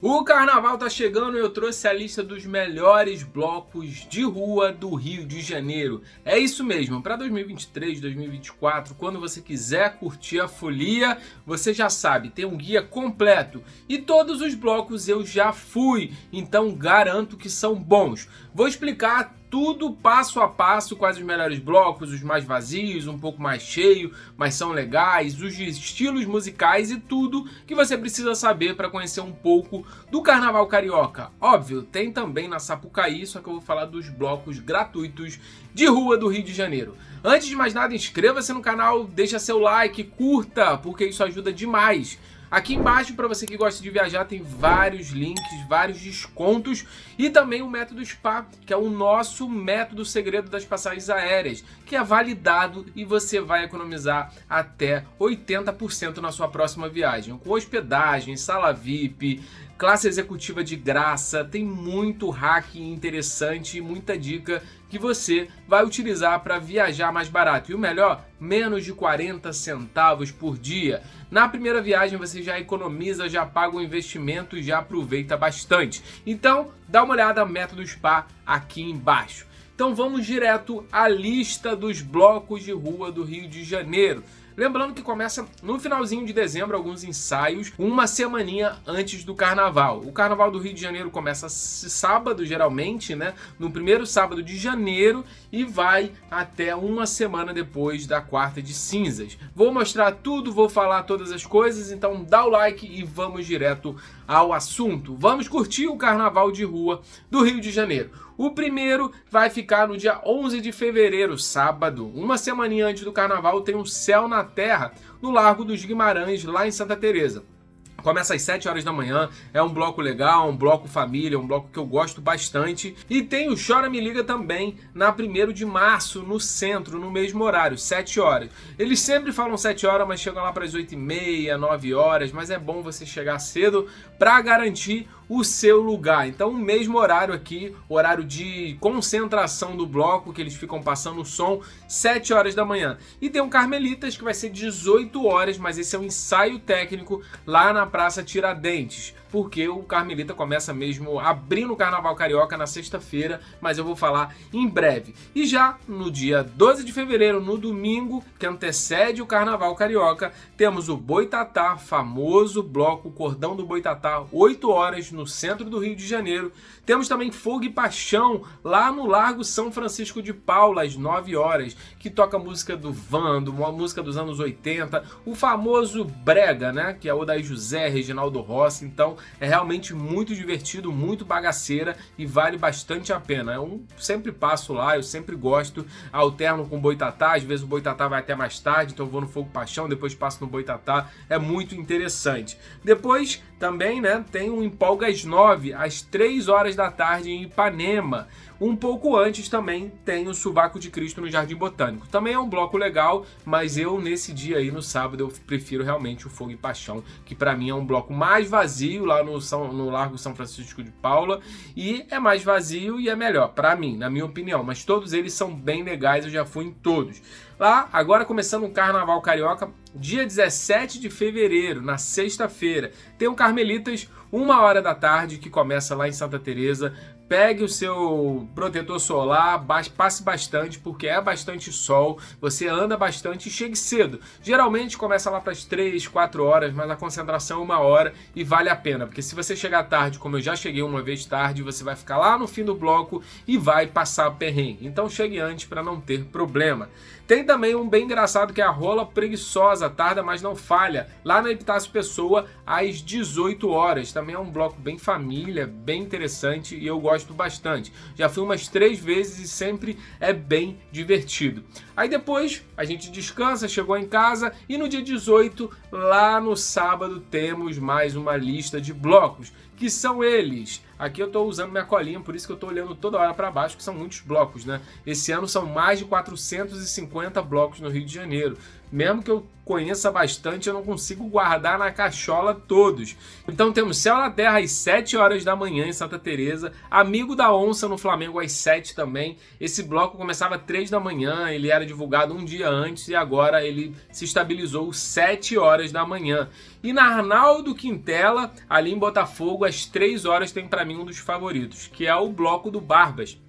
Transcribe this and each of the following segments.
O carnaval tá chegando e eu trouxe a lista dos melhores blocos de rua do Rio de Janeiro. É isso mesmo, para 2023, 2024, quando você quiser curtir a folia, você já sabe, tem um guia completo. E todos os blocos eu já fui, então garanto que são bons. Vou explicar tudo passo a passo, quais os melhores blocos, os mais vazios, um pouco mais cheio, mas são legais, os estilos musicais e tudo que você precisa saber para conhecer um pouco do Carnaval Carioca. Óbvio, tem também na Sapucaí, só que eu vou falar dos blocos gratuitos de rua do Rio de Janeiro. Antes de mais nada, inscreva-se no canal, deixa seu like, curta, porque isso ajuda demais. Aqui embaixo, para você que gosta de viajar, tem vários links, vários descontos e também o método SPA, que é o nosso método segredo das passagens aéreas, que é validado e você vai economizar até 80% na sua próxima viagem, com hospedagem, sala VIP, classe executiva de graça, tem muito hack interessante e muita dica que você vai utilizar para viajar mais barato. E o melhor, menos de 40 centavos por dia. Na primeira viagem você já economiza, já paga o investimento e já aproveita bastante. Então, dá uma olhada no método SPA aqui embaixo. Então vamos direto à lista dos blocos de rua do Rio de Janeiro. Lembrando que começa no finalzinho de dezembro alguns ensaios, uma semaninha antes do carnaval. O carnaval do Rio de Janeiro começa sábado, geralmente, né? No primeiro sábado de janeiro e vai até uma semana depois da quarta de cinzas. Vou mostrar tudo, vou falar todas as coisas, então dá o like e vamos direto ao assunto. Vamos curtir o carnaval de rua do Rio de Janeiro. O primeiro vai ficar no dia 11 de fevereiro, sábado. Uma semaninha antes do carnaval tem um Céu na Terra no Largo dos Guimarães, lá em Santa Teresa. Começa às 7 horas da manhã, é um bloco legal, um bloco família, um bloco que eu gosto bastante. E tem o Chora Me Liga também na 1º de março, no centro, no mesmo horário, 7 horas. Eles sempre falam 7 horas, mas chegam lá para as 8h30, 9 horas, mas é bom você chegar cedo para garantir o seu lugar. Então o mesmo horário aqui, horário de concentração do bloco, que eles ficam passando o som, 7 horas da manhã. E tem um Carmelitas que vai ser 18 horas, mas esse é um ensaio técnico lá na Praça Tiradentes, porque o Carmelita começa mesmo abrindo o Carnaval Carioca na sexta-feira, mas eu vou falar em breve. E já no dia 12 de fevereiro, no domingo, que antecede o Carnaval Carioca, temos o Boitatá, famoso bloco Cordão do Boitatá, 8 horas no centro do Rio de Janeiro. Temos também Fogo e Paixão, lá no Largo São Francisco de Paula, às 9 horas, que toca música do Vando, uma música dos anos 80, o famoso Brega, né, que é o Odair José, Reginaldo Rossi. Então é realmente muito divertido, muito bagaceira e vale bastante a pena. Eu sempre passo lá, eu sempre gosto, alterno com o Boitatá, às vezes o Boitatá vai até mais tarde, então eu vou no Fogo Paixão, depois passo no Boitatá, é muito interessante. Depois também, né, tem o Empolga às 9, às 3 horas da tarde em Ipanema. Um pouco antes também tem o Sovaco de Cristo no Jardim Botânico. Também é um bloco legal, mas eu nesse dia aí, no sábado, eu prefiro realmente o Fogo e Paixão, que para mim é um bloco mais vazio lá no Largo São Francisco de Paula, e é mais vazio e é melhor, para mim, na minha opinião, mas todos eles são bem legais, eu já fui em todos. Lá, agora começando o Carnaval Carioca, dia 17 de fevereiro, na sexta-feira, tem o Carmelitas, 1 hora da tarde, que começa lá em Santa Teresa. Pegue o seu protetor solar, passe bastante, porque é bastante sol, você anda bastante e chegue cedo. Geralmente começa lá para as 3, 4 horas, mas a concentração é 1 hora e vale a pena, porque se você chegar tarde, como eu já cheguei uma vez tarde, você vai ficar lá no fim do bloco e vai passar perrengue. Então chegue antes para não ter problema. Tem também um bem engraçado que é a Rola Preguiçosa, tarda mas não falha, lá na Epitácio Pessoa às 18 horas. Também é um bloco bem família, bem interessante e eu gosto bastante. Já fui umas 3 vezes e sempre é bem divertido. Aí depois a gente descansa, chegou em casa e no dia 18, lá no sábado, temos mais uma lista de blocos, que são eles. Aqui eu estou usando minha colinha, por isso que eu estou olhando toda hora para baixo, que são muitos blocos, né? Esse ano são mais de 450 blocos no Rio de Janeiro. mesmo que eu conheça bastante, eu não consigo guardar na cachola todos. Então temos Céu na Terra às 7 horas da manhã em Santa Teresa, Amigo da Onça no Flamengo às 7 também. Esse bloco começava às 3 da manhã, ele era divulgado um dia antes e agora ele se estabilizou às 7 horas da manhã. E na Arnaldo Quintela, ali em Botafogo, às 3 horas tem para mim um dos favoritos, que é o bloco do Barbas.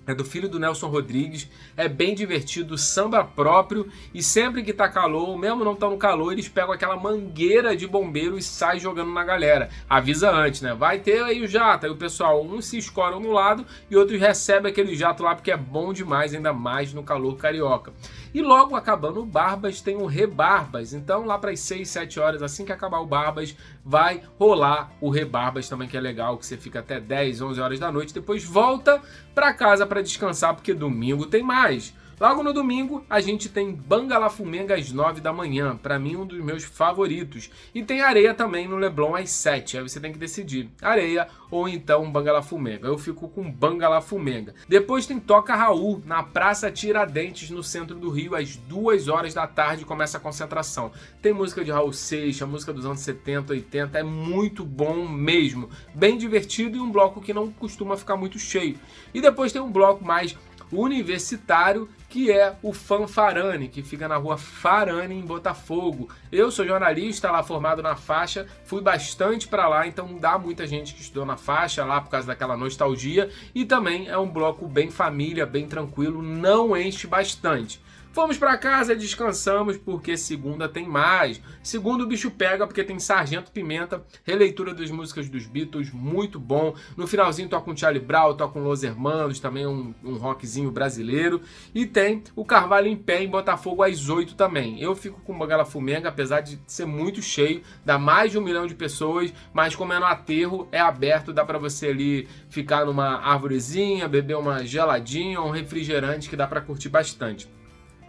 É do filho do Nelson Rodrigues, é bem divertido, samba próprio, e sempre que tá calor, mesmo não tá no calor, eles pegam aquela mangueira de bombeiro e saem jogando na galera. Avisa antes, né? Vai ter aí o jato, aí o pessoal, uns se escoram no lado e outros recebem aquele jato lá porque é bom demais, ainda mais no calor carioca. E logo acabando o Barbas, tem o Rebarbas, então lá para as 6, 7 horas, assim que acabar o Barbas, vai rolar o Rebarbas também, que é legal, que você fica até 10, 11 horas da noite, depois volta para casa para descansar, porque domingo tem mais. Logo no domingo, a gente tem Bangala-Fumenga às 9 da manhã, para mim um dos meus favoritos. E tem Areia também no Leblon às 7, aí você tem que decidir, Areia ou então Bangala-Fumenga. Eu fico com Bangala-Fumenga. Depois tem Toca Raul, na Praça Tiradentes, no centro do Rio, às 2 horas da tarde começa a concentração. Tem música de Raul Seixas, música dos anos 70, 80, é muito bom mesmo. Bem divertido e um bloco que não costuma ficar muito cheio. E depois tem um bloco mais universitário, que é o Fanfarane, que fica na rua Farane, em Botafogo. Eu sou jornalista lá, formado na faixa, fui bastante para lá, então dá muita gente que estudou na faixa lá por causa daquela nostalgia, e também é um bloco bem família, bem tranquilo, não enche bastante. Fomos para casa, descansamos, porque segunda tem mais. Segundo o bicho pega, porque tem Sargento Pimenta, releitura das músicas dos Beatles, muito bom. No finalzinho toca um Charlie Brown, toca um Los Hermanos, também um rockzinho brasileiro. E tem o Carvalho em Pé em Botafogo às 8 também. Eu fico com Bangala-Fumenga, apesar de ser muito cheio, dá mais de 1 milhão de pessoas, mas como é no aterro, é aberto, dá para você ali ficar numa arvorezinha, beber uma geladinha ou um refrigerante que dá para curtir bastante.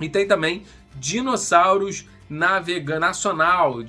E tem também Dinossauros Nacional,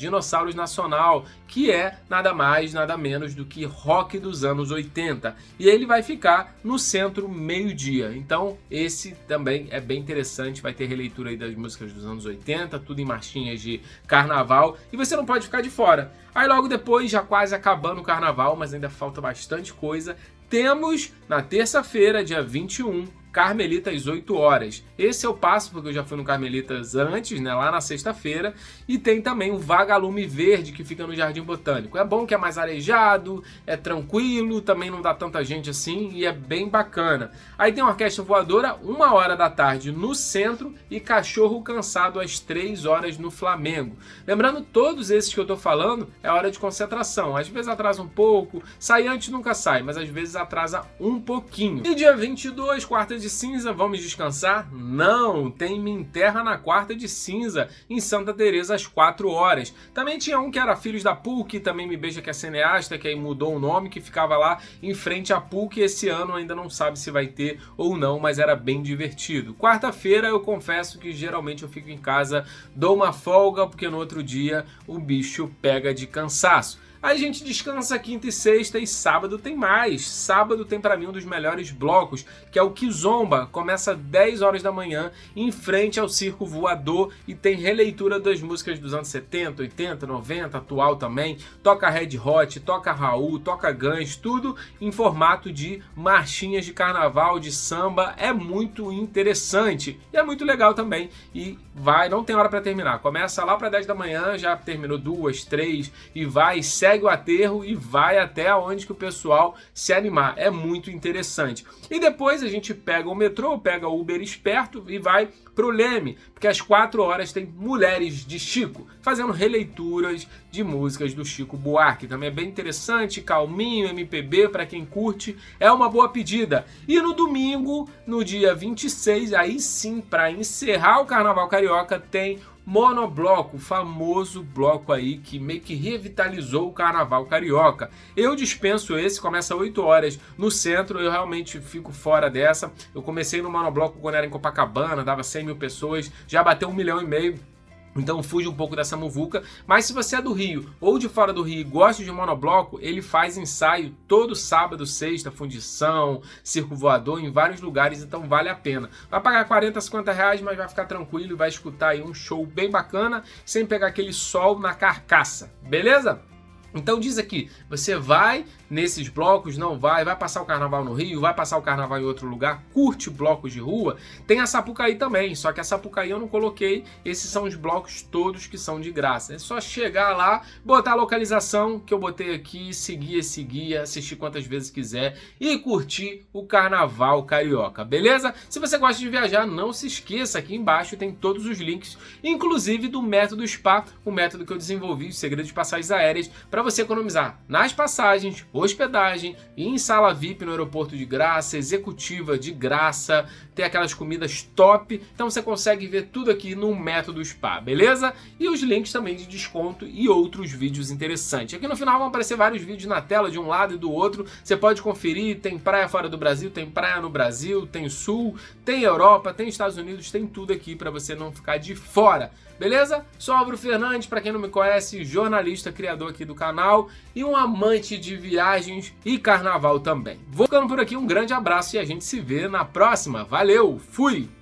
que é nada mais, nada menos do que rock dos anos 80. E ele vai ficar no centro meio-dia. Então esse também é bem interessante, vai ter releitura aí das músicas dos anos 80, tudo em marchinhas de carnaval, e você não pode ficar de fora. Aí logo depois, já quase acabando o carnaval, mas ainda falta bastante coisa, temos na terça-feira, dia 21, Carmelita às 8 horas. Esse eu passo porque eu já fui no Carmelitas antes, né, lá na sexta-feira. E tem também o Vagalume Verde, que fica no Jardim Botânico. É bom que é mais arejado, é tranquilo, também não dá tanta gente assim e é bem bacana. Aí tem a Orquestra Voadora, 1 hora da tarde no centro, e Cachorro Cansado às 3 horas no Flamengo. Lembrando, todos esses que eu tô falando é hora de concentração. Às vezes atrasa um pouco, sai antes nunca sai, mas às vezes atrasa um pouquinho. E dia 22, quarta de cinza, vamos descansar? Não, tem Me Enterra na Quarta de Cinza, em Santa Teresa às 4 horas. Também tinha um que era Filhos da PUC, também Me Beija que é cineasta, que aí mudou o nome, que ficava lá em frente à PUC, esse ano ainda não sabe se vai ter ou não, mas era bem divertido. Quarta-feira eu confesso que geralmente eu fico em casa, dou uma folga, porque no outro dia o bicho pega de cansaço. Aí a gente descansa quinta e sexta, e sábado tem mais. Sábado tem para mim um dos melhores blocos, que é o Kizomba. Começa às 10 horas da manhã, em frente ao Circo Voador, e tem releitura das músicas dos anos 70, 80, 90, atual também. Toca Red Hot, toca Raul, toca Guns, tudo em formato de marchinhas de carnaval, de samba. É muito interessante e é muito legal também. E vai, não tem hora para terminar. Começa lá para 10 da manhã, já terminou 2, 3 e vai, segue o aterro e vai até onde que o pessoal se animar. É muito interessante. E depois a gente pega o metrô, pega o Uber esperto e vai pro Leme, porque às 4 horas tem Mulheres de Chico, fazendo releituras de músicas do Chico Buarque. Também é bem interessante, calminho, MPB, para quem curte, é uma boa pedida. E no domingo, no dia 26, aí sim, para encerrar o Carnaval Carioca, tem Monobloco, o famoso bloco aí que meio que revitalizou o Carnaval Carioca. Eu dispenso esse, começa às 8 horas no centro, eu realmente fico fora dessa. Eu comecei no Monobloco quando era em Copacabana, dava 100 mil pessoas, já bateu 1,5 milhão. Então fuja um pouco dessa muvuca, mas se você é do Rio ou de fora do Rio e gosta de monobloco, ele faz ensaio todo sábado, sexta, fundição, circo voador em vários lugares, então vale a pena. Vai pagar 40, 50 reais, mas vai ficar tranquilo e vai escutar aí um show bem bacana, sem pegar aquele sol na carcaça, beleza? Então diz aqui, você vai nesses blocos, não vai passar o carnaval no Rio, vai passar o carnaval em outro lugar, curte blocos de rua, tem a Sapucaí também, só que a Sapucaí eu não coloquei, esses são os blocos todos que são de graça, é só chegar lá, botar a localização que eu botei aqui, seguir esse guia, assistir quantas vezes quiser e curtir o carnaval carioca, beleza? Se você gosta de viajar, não se esqueça, aqui embaixo tem todos os links, inclusive do método SPA, o método que eu desenvolvi, o segredo de passagens aéreas, para você economizar nas passagens, hospedagem e em sala VIP no aeroporto de graça, executiva de graça, tem aquelas comidas top, então você consegue ver tudo aqui no método SPA, beleza? E os links também de desconto e outros vídeos interessantes. Aqui no final vão aparecer vários vídeos na tela de um lado e do outro, você pode conferir, tem praia fora do Brasil, tem praia no Brasil, tem Sul, tem Europa, tem Estados Unidos, tem tudo aqui para você não ficar de fora. Beleza? Sou Álvaro Fernandes, para quem não me conhece, jornalista, criador aqui do canal e um amante de viagens e carnaval também. Vou ficando por aqui, um grande abraço e a gente se vê na próxima. Valeu, fui!